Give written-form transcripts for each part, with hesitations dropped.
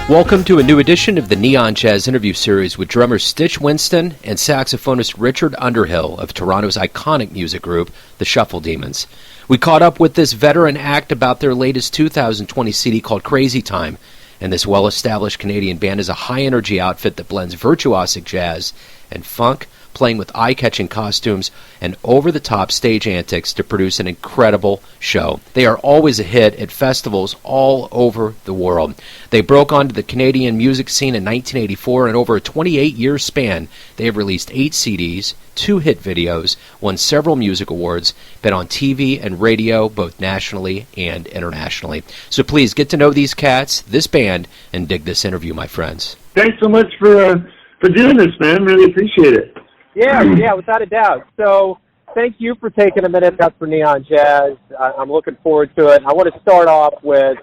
Welcome to a new edition of the Neon Jazz interview series with drummer Stich Wynston and saxophonist Richard Underhil of Toronto's iconic music group, the Shuffle Demons. We caught up with this veteran act about their latest 2020 CD called Crazy Time, and this well-established Canadian band is a high-energy outfit that blends virtuosic jazz and funk, playing with eye-catching costumes and over-the-top stage antics to produce an incredible show. They are always a hit at festivals all over the world. They broke onto the Canadian music scene in 1984, and over a 28-year span, they have released 8 CDs, 2 hit videos, won several music awards, been on TV and radio both nationally and internationally. So please get to know these cats, this band, and dig this interview, my friends. Thanks so much for doing this, man. Really appreciate it. Yeah, without a doubt. So thank you for taking a minute out for Neon Jazz. I'm looking forward to it. I want to start off with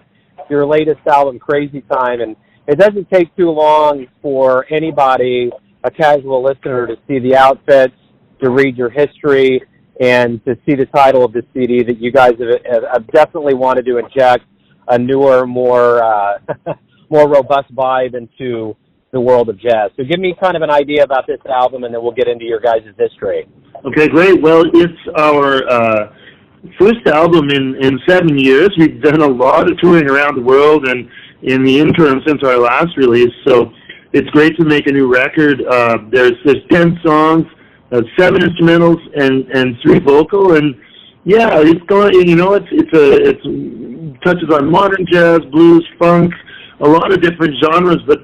your latest album, Crazy Time, and it doesn't take too long for anybody, a casual listener, to see the outfits, to read your history, and to see the title of the CD that you guys have definitely wanted to inject a newer, more robust vibe into the world of jazz. So give me kind of an idea about this album, and then we'll get into your guys' history. Okay, great. Well, it's our first album in 7 years. We've done a lot of touring around the world, and in the interim since our last release, so it's great to make a new record. There's 10 songs, 7 instrumentals, and 3 vocal, and yeah, it's going. You know, it touches on modern jazz, blues, funk, a lot of different genres, but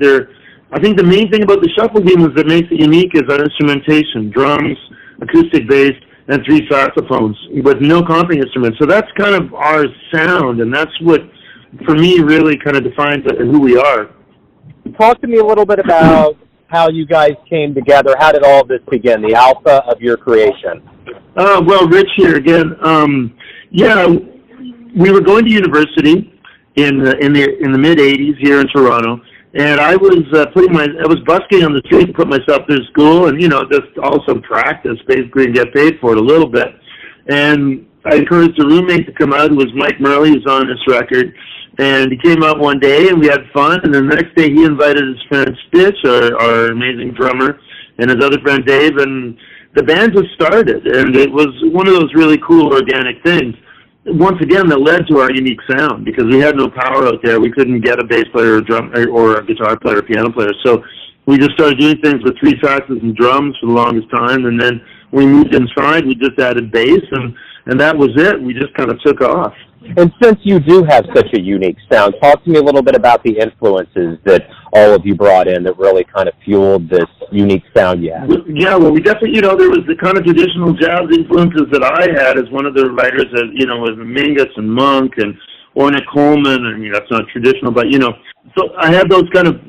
I think the main thing about the Shuffle Demons that makes it unique is our instrumentation: drums, acoustic bass, and 3 saxophones with no comping instruments. So that's kind of our sound, and that's what, for me, really kind of defines who we are. Talk to me a little bit about how you guys came together. How did all of this begin, the alpha of your creation? Well, Rich here again. We were going to university in the mid-'80s here in Toronto. And I was I was busking on the street to put myself through school, and just also practice basically and get paid for it a little bit. And I encouraged a roommate to come out, who was Mike Murley, who's on this record. And he came out one day, and we had fun. And the next day, he invited his friend Stich, our amazing drummer, and his other friend Dave, and the band just started. And it was one of those really cool organic things, once again, that led to our unique sound, because we had no power out there. We couldn't get a bass player or drum or a guitar player or piano player. So we just started doing things with 3 saxes and drums for the longest time. And then when we moved inside, we just added bass, and that was it. We just kind of took off. And since you do have such a unique sound, talk to me a little bit about the influences that all of you brought in that really kind of fueled this unique sound you have. Yeah, well, we definitely, there was the kind of traditional jazz influences that I had as one of the writers that, was Mingus and Monk and Ornette Coleman, and that's not traditional, but, so I had those kind of,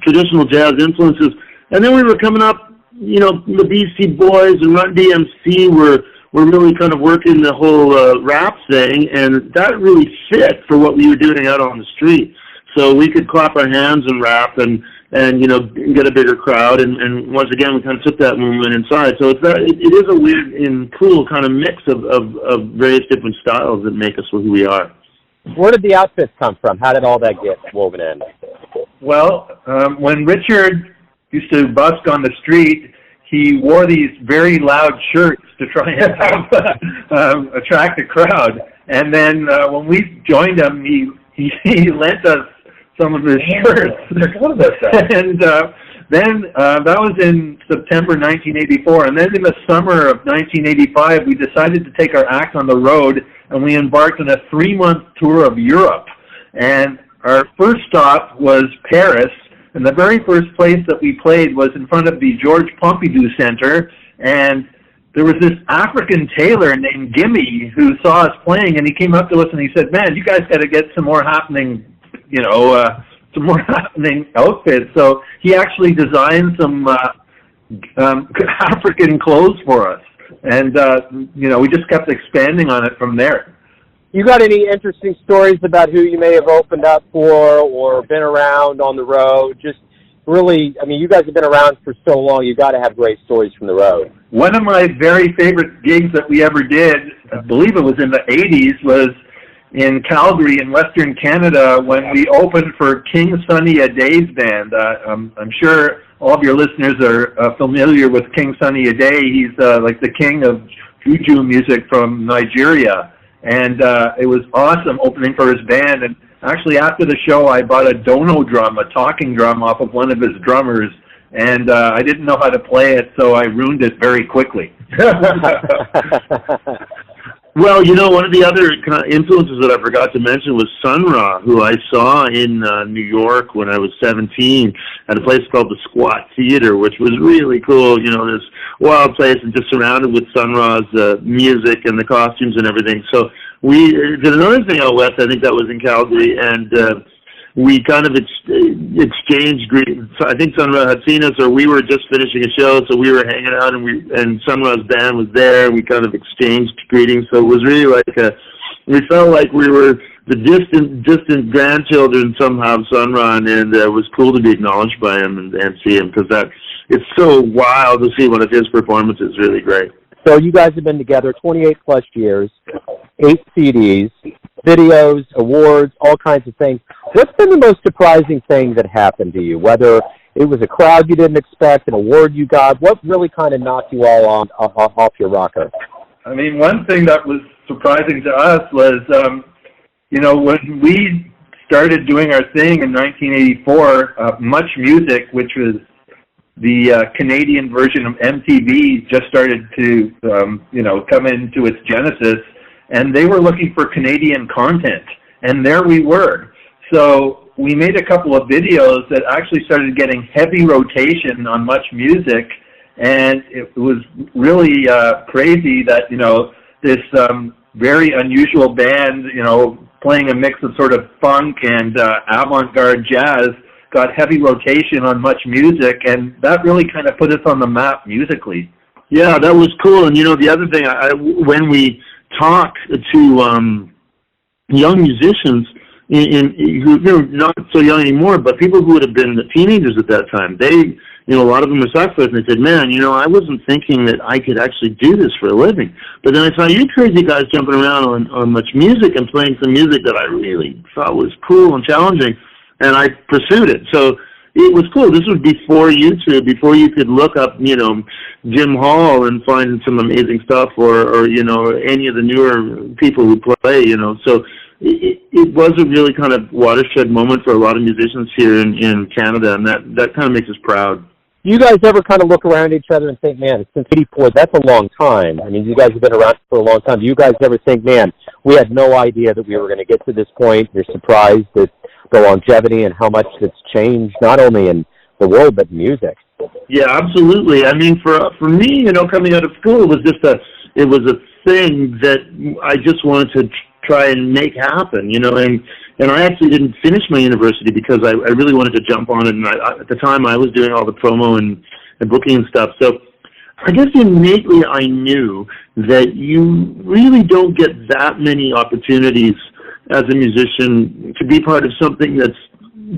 traditional jazz influences. And then we were coming up, the BC Boys and Run DMC were really kind of working the whole rap thing, and that really fit for what we were doing out on the street. So we could clap our hands and rap and get a bigger crowd, and once again, we kind of took that movement inside. So it is a weird and cool kind of mix of various different styles that make us who we are. Where did the outfits come from? How did all that get woven in? Well, when Richard used to busk on the street, he wore these very loud shirts to try and attract a crowd. And then when we joined him, he lent us some of his shirts. And then that was in September 1984. And then in the summer of 1985, we decided to take our act on the road, and we embarked on a 3-month tour of Europe. And our first stop was Paris. And the very first place that we played was in front of the George Pompidou Center, and there was this African tailor named Gimme who saw us playing, and he came up to us and he said, "Man, you guys got to get some more happening, outfits." So he actually designed some African clothes for us, and we just kept expanding on it from there. You got any interesting stories about who you may have opened up for or been around on the road? Just really, you guys have been around for so long, you got to have great stories from the road. One of my very favorite gigs that we ever did, I believe it was in the 80s, was in Calgary in Western Canada when we opened for King Sunny Ade's band. I'm sure all of your listeners are familiar with King Sunny Ade. He's like the king of juju music from Nigeria. And it was awesome opening for his band. And actually, after the show, I bought a dono drum, a talking drum, off of one of his drummers. And I didn't know how to play it, so I ruined it very quickly. Well, you know, one of the other influences that I forgot to mention was Sun Ra, who I saw in New York when I was 17 at a place called the Squat Theater, which was really cool. You know, this wild place and just surrounded with Sun Ra's music and the costumes and everything. So we did another thing out west. I think that was in Calgary, and we kind of exchanged greetings. I think Sun Ra had seen us, or we were just finishing a show, so we were hanging out, and Sun Ra's band was there. We kind of exchanged greetings, so it was really like we felt like we were the distant grandchildren somehow of Sun Ra, and it was cool to be acknowledged by him and see him, because it's so wild to see one of his performances. Really great. So you guys have been together 28 plus years, 8 CDs, videos, awards, all kinds of things. What's been the most surprising thing that happened to you? Whether it was a crowd you didn't expect, an award you got, what really kind of knocked you all off your rocker? I mean, one thing that was surprising to us was, when we started doing our thing in 1984, Much Music, which was the Canadian version of MTV, just started to, come into its genesis, and they were looking for Canadian content, and there we were. So we made a couple of videos that actually started getting heavy rotation on Much Music, and it was really crazy that, this very unusual band, playing a mix of sort of funk and avant-garde jazz, got heavy rotation on Much Music, and that really kind of put us on the map musically. Yeah, that was cool. And, the other thing, when we talk to young musicians who are not so young anymore, but people who would have been teenagers at that time, they, a lot of them were saxophonists, and they said, man, I wasn't thinking that I could actually do this for a living. But then I saw you crazy guys jumping around on Much Music and playing some music that I really thought was cool and challenging, and I pursued it. So it was cool. This was before YouTube, before you could look up, Jim Hall and find some amazing stuff, or any of the newer people who play, So it was a really kind of watershed moment for a lot of musicians here in Canada, and that kind of makes us proud. You guys ever kind of look around each other and think, man, since 84, that's a long time. I mean, you guys have been around for a long time. Do you guys ever think, man, we had no idea that we were going to get to this point? You're surprised at the longevity and how much it's changed, not only in the world, but music. Yeah, absolutely. I mean, for me, coming out of school, it was a thing that I just wanted to try and make happen, and I actually didn't finish my university because I really wanted to jump on it, and at the time I was doing all the promo and booking and stuff, so I guess innately I knew that you really don't get that many opportunities as a musician to be part of something that's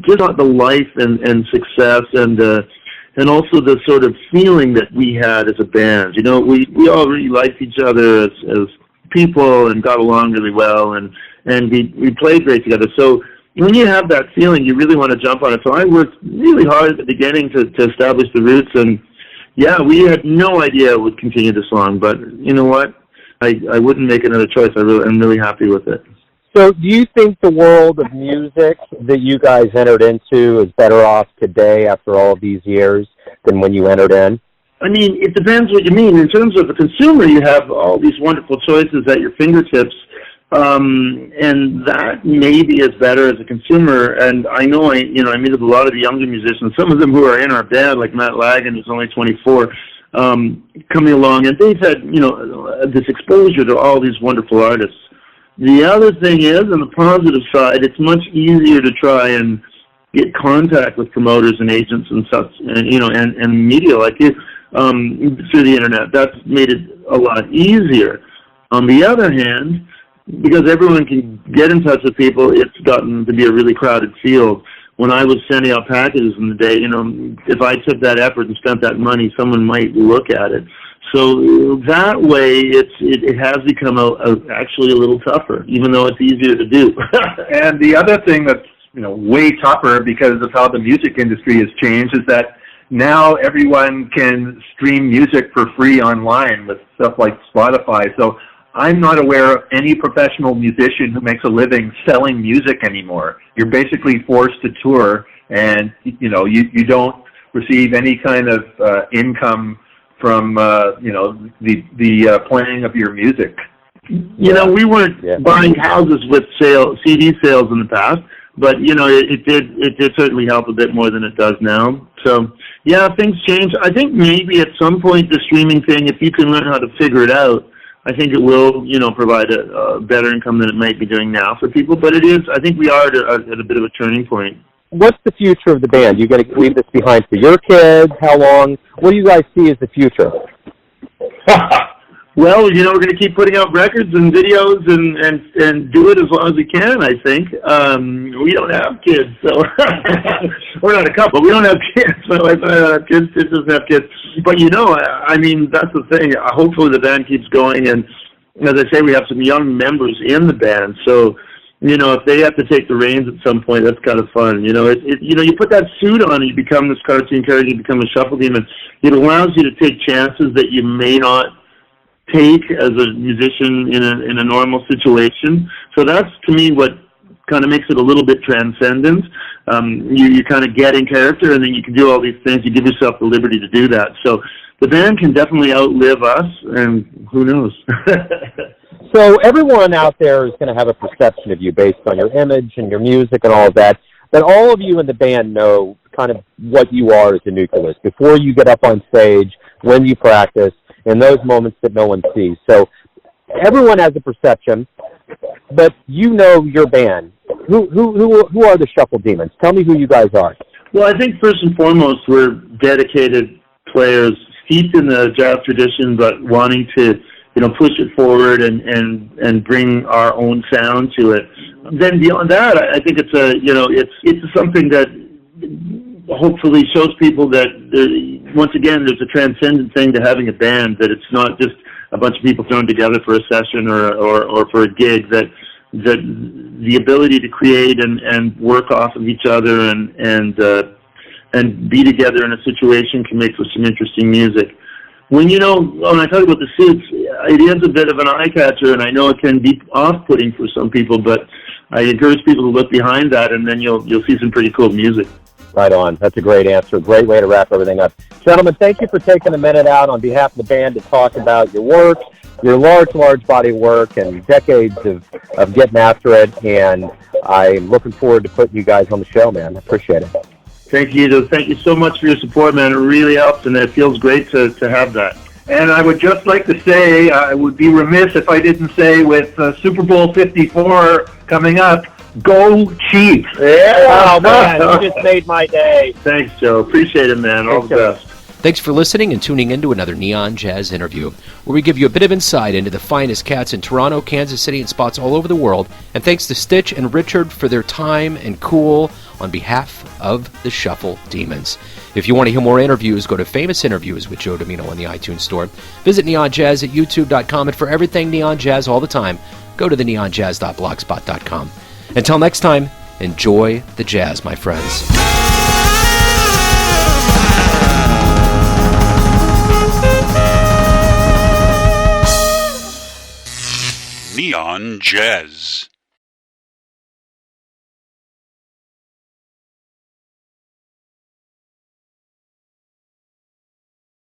just not the life and success and also the sort of feeling that we had as a band. We all really liked each other as people and got along really well, and we played great together. So when you have that feeling, you really want to jump on it. So I worked really hard at the beginning to establish the roots, and yeah, we had no idea it would continue this long, but you know what? I wouldn't make another choice. I'm really happy with it. So do you think the world of music that you guys entered into is better off today after all of these years than when you entered in? I mean, it depends what you mean. In terms of the consumer, you have all these wonderful choices at your fingertips, and that maybe is better as a consumer. And I know I meet with a lot of the younger musicians, some of them who are in our band, like Matt Lagan, who's only 24, coming along, and they've had, this exposure to all these wonderful artists. The other thing is, on the positive side, it's much easier to try and get contact with promoters and agents and such, and media like you through the internet. That's made it a lot easier. On the other hand, because everyone can get in touch with people, it's gotten to be a really crowded field. When I was sending out packages in the day, if I took that effort and spent that money, someone might look at it. So that way, it has become actually a little tougher, even though it's easier to do. And the other thing that's way tougher because of how the music industry has changed is that now everyone can stream music for free online with stuff like Spotify. So I'm not aware of any professional musician who makes a living selling music anymore. You're basically forced to tour, and you don't receive any kind of income from the playing of your music. We weren't buying houses with CD sales in the past, but it did certainly help a bit more than it does now. So yeah, things change. I think maybe at some point the streaming thing, if you can learn how to figure it out, I think it will provide a better income than it might be doing now for people. But it is. I think we are at a bit of a turning point. What's the future of the band? You going to leave this behind for your kids? How long? What do you guys see as the future? Well, we're going to keep putting out records and videos and do it as long as we can, I think. We don't have kids, so we're not a couple. We don't have kids. My wife and I don't have kids. Sid doesn't have kids. But, I mean, that's the thing. Hopefully the band keeps going. And as I say, we have some young members in the band. So, if they have to take the reins at some point, that's kind of fun. You put that suit on and you become this cartoon character, you become a shuffle demon. It allows you to take chances that you may not take as a musician in a normal situation. So that's, to me, what kind of makes it a little bit transcendent. You kind of get in character, and then you can do all these things. You give yourself the liberty to do that. So the band can definitely outlive us, and who knows? So everyone out there is going to have a perception of you based on your image and your music and all of that. But all of you in the band know kind of what you are as a nucleus before you get up on stage, when you practice, in those moments that no one sees. So everyone has a perception, but your band. Who are the Shuffle Demons? Tell me who you guys are. Well, I think first and foremost, we're dedicated players, steeped in the jazz tradition, but wanting to push it forward and bring our own sound to it. Then beyond that, I think it's something that hopefully shows people that once again there's a transcendent thing to having a band, that it's not just a bunch of people thrown together for a session or for a gig, that the ability to create and work off of each other and be together in a situation can make for some interesting music. When I talk about the suits, it is a bit of an eye catcher, and I know it can be off-putting for some people, but I encourage people to look behind that, and then you'll see some pretty cool music. Right on. That's a great answer. Great way to wrap everything up. Gentlemen, thank you for taking a minute out on behalf of the band to talk about your work, your large body of work, and decades of getting after it. And I'm looking forward to putting you guys on the show, man. I appreciate it. Thank you. Thank you so much for your support, man. It really helps, and it feels great to have that. And I would just like to say, I would be remiss if I didn't say, with Super Bowl 54 coming up, go Chiefs! Yeah, oh man, you just made my day. Thanks, Joe. Appreciate it, man. All the best. Thanks for listening and tuning in to another Neon Jazz interview, where we give you a bit of insight into the finest cats in Toronto, Kansas City, and spots all over the world. And thanks to Stich and Richard for their time and cool on behalf of the Shuffle Demons. If you want to hear more interviews, go to Famous Interviews with Joe Domino on the iTunes Store. Visit Neon Jazz at youtube.com, and for everything Neon Jazz all the time, go to the neonjazz.blogspot.com. Until next time, enjoy the jazz, my friends. Neon Jazz.